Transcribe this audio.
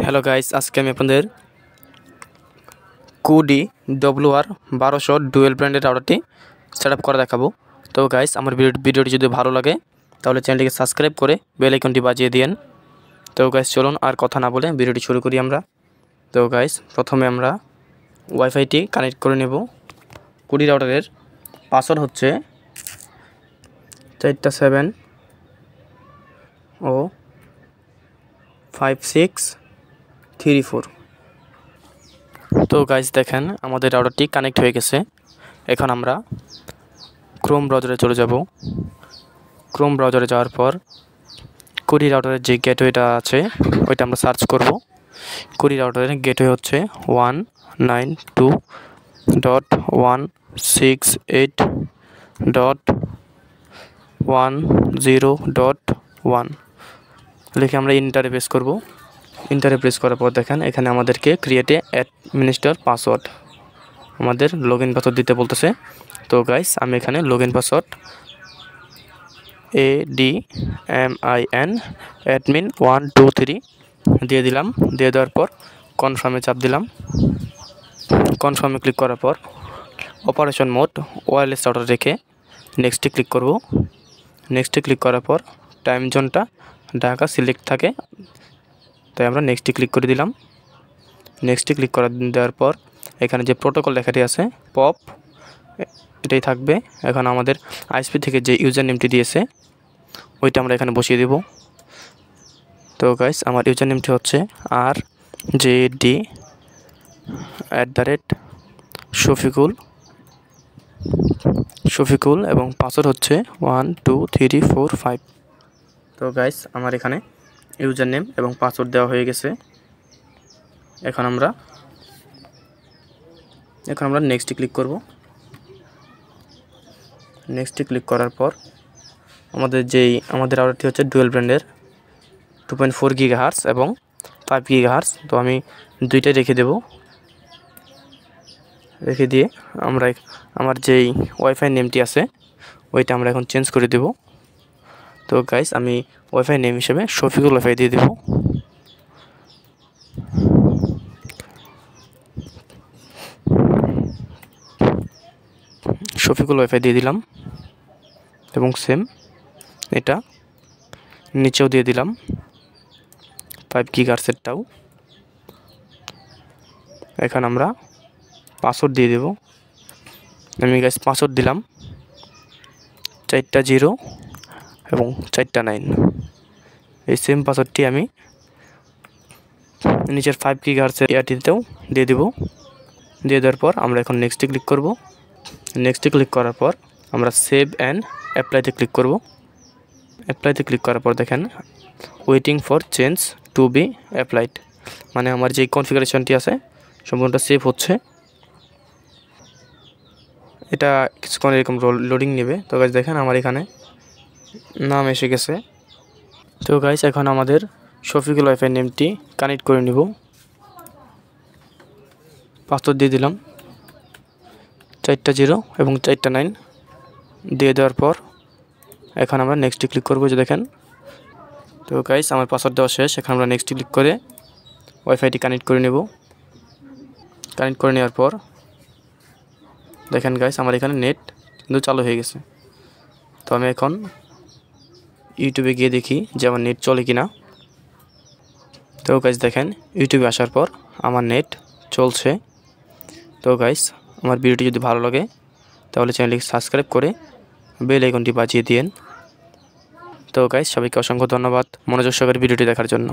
Hello guys, আজকে আমি আপনাদের কুডি ডব্লিউআর 1200 ডুয়েল ব্র্যান্ডের রাউটারটি সেট আপ করে দেখাবো। তো গাইস, আমার ভিডিওটি যদি ভালো লাগে তাহলে চ্যানেলটিকে সাবস্ক্রাইব করে বেল আইকনটি বাজিয়ে দিন। তো গাইস, চলুন আর কথা না বলে ভিডিওটি শুরু করি আমরা। তো গাইস, প্রথমে আমরা ওয়াইফাইটি কানেক্ট করে নেব। কুডি রাউটারের পাসওয়ার্ড হচ্ছে 4টা 7 ও 5634। তো গাইস দেখেন, আমাদের রাউটারটি কানেক্ট হয়ে গেছে। এখন আমরা ক্রোম ব্রাউজারে চলে যাব। ক্রোম ব্রাউজারে যাওয়ার পর কুডি রাউটারের যে গেটওয়েটা আছে ওইটা আমরা সার্চ করব। কুডি রাউটারের গেটওয়ে হচ্ছে 192.168.10.1 লিখে আমরা ইন্টারে প্রেস করব। ইন্টারে প্রেস করার পর দেখেন এখানে আমাদেরকে ক্রিয়েট এ অ্যাডমিনিস্ট্রেটর পাসওয়ার্ড, আমাদের লগইন পাসওয়ার্ড দিতে বলতেছে। তো গাইস, আমি এখানে লগইন পাসওয়ার্ড ADMIN অ্যাডমিন 123 দিয়ে দিলাম। দিয়ে দেওয়ার পর কনফার্মে চাপ দিলাম। কনফার্মে ক্লিক করার পর অপারেশন মোড ওয়্যারলেস রাউটার রেখে নেক্সটে ক্লিক করব। নেক্সটে ক্লিক করার পর টাইম জোনটা ঢাকা সিলেক্ট থাকে, তাই আমরা নেক্সটে ক্লিক করে দিলাম। নেক্সটে ক্লিক করে দেওয়ার পর এখানে যে প্রোটোকল লেখাটি আছে পপ, এটাই থাকবে। এখন আমাদের আইএসপি থেকে যে ইউজার নেমটি দিয়েছে ওইটা আমরা এখানে বসিয়ে দেব। তো গাইস, আমার ইউজার নেমটি হচ্ছে RJD@শফিকুল এবং পাসওয়ার্ড হচ্ছে 12345। তো গাইস, আমার এখানে ইউজার নেম এবং পাসওয়ার্ড দেওয়া হয়ে গেছে। এখন আমরা নেক্সটে ক্লিক করব। নেক্সটে ক্লিক করার পর আমাদের রাউটারটি হচ্ছে ডুয়েল ব্র্যান্ডের 2.4 GHz এবং 5 GHz। তো আমি দুইটাই রেখে দেব। রেখে দিয়ে আমার যেই ওয়াইফাই নেমটি আছে ওইটা আমরা এখন চেঞ্জ করে দেব। তো গাইস, আমি ওয়াইফাই নেম হিসেবে শফিকুল ওয়াইফাই দিয়ে দেব। শফিকুল ওয়াইফাই দিয়ে দিলাম এবং সেম এটা নিচেও দিয়ে দিলাম 5 GHzটাও। এখন আমরা পাসওয়ার্ড দিয়ে দেব। আমি গাইস পাসওয়ার্ড দিলাম 4টা 0 এবং 4টা 9। এই সেম পাসওয়ার্ডটি আমি নিচের 5 GHz এয়ারটিতেও দিয়ে দেব। দিয়ে দেওয়ার পর আমরা এখন নেক্সটে ক্লিক করব। নেক্সটে ক্লিক করার পর আমরা সেভ অ্যান্ড অ্যাপ্লাইতে ক্লিক করব। অ্যাপ্লাইতে ক্লিক করার পর দেখেন waiting for change to be applied, মানে আমার যে কনফিগারেশনটি আছে সম্পূর্ণটা সেভ হচ্ছে। এটা কিছুক্ষণ এরকম লোডিং নেবে। তো গাইস দেখেন আমার এখানে নাম এসে গেছে। তো গাইস, এখন আমাদের শফিকুল ওয়াইফাই নেমটি কানেক্ট করে নিব। পাসওয়ার্ড দিয়ে দিলাম 4টা 0 এবং 4টা 9 দিয়ে দেওয়ার পর এখন আমরা নেক্সটে ক্লিক করব। যে দেখেন, তো গাইস আমার পাসওয়ার্ড দেওয়া শেষ। এখন আমরা নেক্সটে ক্লিক করে ওয়াইফাইটি কানেক্ট করে নেব। কানেক্ট করে নেওয়ার পর দেখেন গাইস, আমার এখানে নেট কিন্তু চালু হয়ে গেছে। তো আমি এখন ইউটিউবে গিয়ে দেখি যে আমার নেট চলে কিনা। তো গাইস দেখেন, ইউটিউবে আসার পর আমার নেট চলছে। তো গাইস, আমার ভিডিওটি যদি ভালো লাগে তাহলে চ্যানেলটিকে সাবস্ক্রাইব করে বেল আইকনটি বাজিয়ে দিন। তো গাইস, সবাইকে অসংখ্য ধন্যবাদ মনোযোগ সহকারে ভিডিওটি দেখার জন্য।